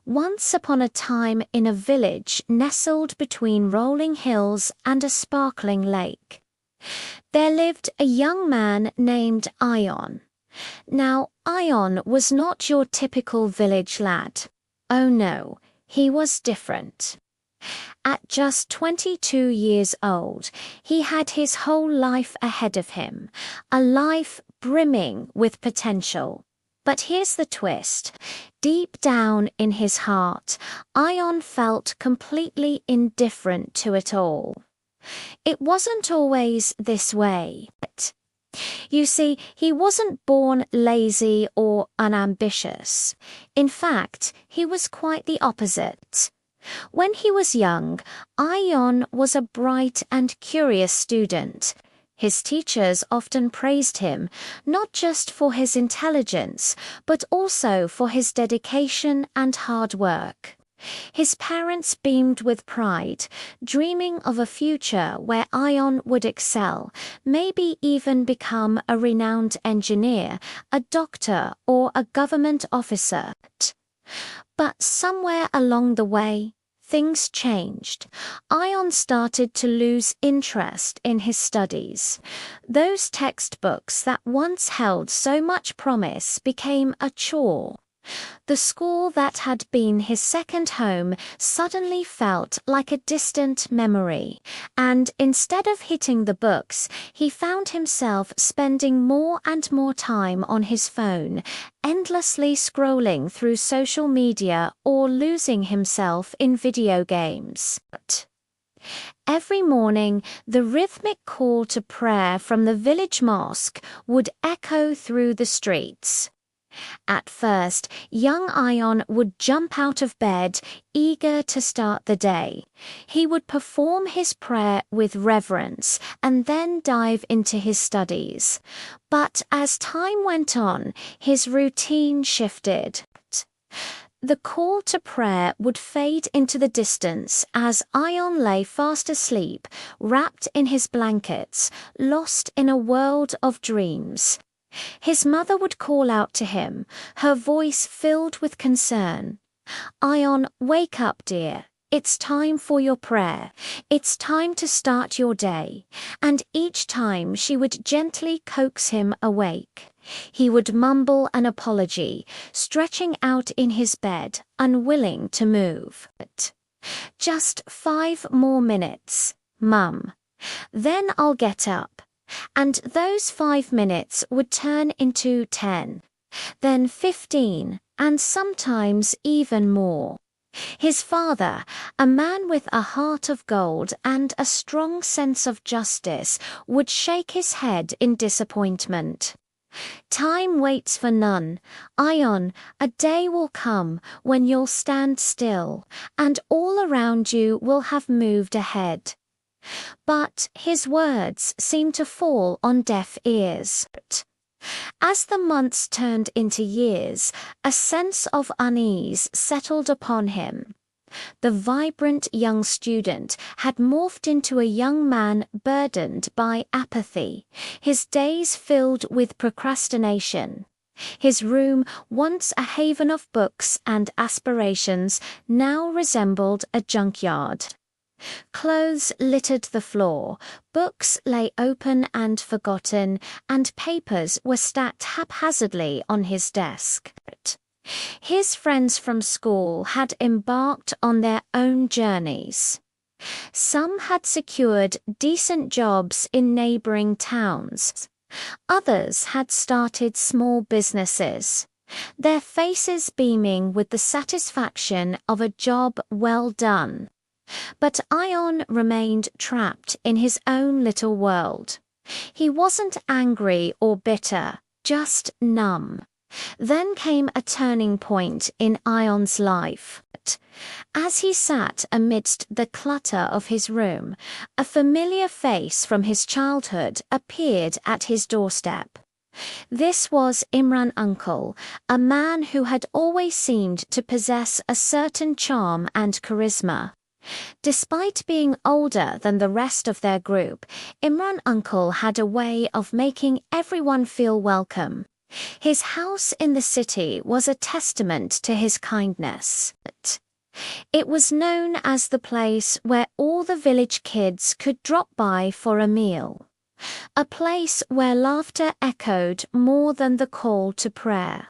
Once upon a time in a village nestled between rolling hills and a sparkling lake, there lived a young man named Ion. Now, Ion was not your typical village lad. Oh no, he was different. At just 22 years old, he had his whole life ahead of him, a life brimming with potential. But here's the twist. Deep down in his heart, Ion felt completely indifferent to it all. It wasn't always this way. You see, he wasn't born lazy or unambitious. In fact, he was quite the opposite. When he was young, Ion was a bright and curious student. His teachers often praised him, not just for his intelligence, but also for his dedication and hard work. His parents beamed with pride, dreaming of a future where Ion would excel, maybe even become a renowned engineer, a doctor, or a government officer. But somewhere along the way, things changed. Ion started to lose interest in his studies. Those textbooks that once held so much promise became a chore. The school that had been his second home suddenly felt like a distant memory, and instead of hitting the books, he found himself spending more and more time on his phone, endlessly scrolling through social media or losing himself in video games. Every morning, the rhythmic call to prayer from the village mosque would echo through the streets. At first, young Ion would jump out of bed, eager to start the day. He would perform his prayer with reverence and then dive into his studies. But as time went on, his routine shifted. The call to prayer would fade into the distance as Ion lay fast asleep, wrapped in his blankets, lost in a world of dreams. His mother would call out to him, her voice filled with concern. "Ion, wake up, dear. It's time for your prayer. It's time to start your day." And each time she would gently coax him awake. He would mumble an apology, stretching out in his bed, unwilling to move. "Just 5 more minutes, Mum. Then I'll get up." And those 5 minutes would turn into 10, then 15, and sometimes even more. His father, a man with a heart of gold and a strong sense of justice, would shake his head in disappointment. "Time waits for none. Ion, a day will come when you'll stand still, and all around you will have moved ahead." But his words seemed to fall on deaf ears. As the months turned into years, a sense of unease settled upon him. The vibrant young student had morphed into a young man burdened by apathy, his days filled with procrastination. His room, once a haven of books and aspirations, now resembled a junkyard. Clothes littered the floor, books lay open and forgotten, and papers were stacked haphazardly on his desk. His friends from school had embarked on their own journeys. Some had secured decent jobs in neighboring towns. Others had started small businesses, their faces beaming with the satisfaction of a job well done. But Ion remained trapped in his own little world. He wasn't angry or bitter, just numb. Then came a turning point in Ion's life. As he sat amidst the clutter of his room, a familiar face from his childhood appeared at his doorstep. This was Imran Uncle, a man who had always seemed to possess a certain charm and charisma. Despite being older than the rest of their group, Imran Uncle had a way of making everyone feel welcome. His house in the city was a testament to his kindness. It was known as the place where all the village kids could drop by for a meal, a place where laughter echoed more than the call to prayer.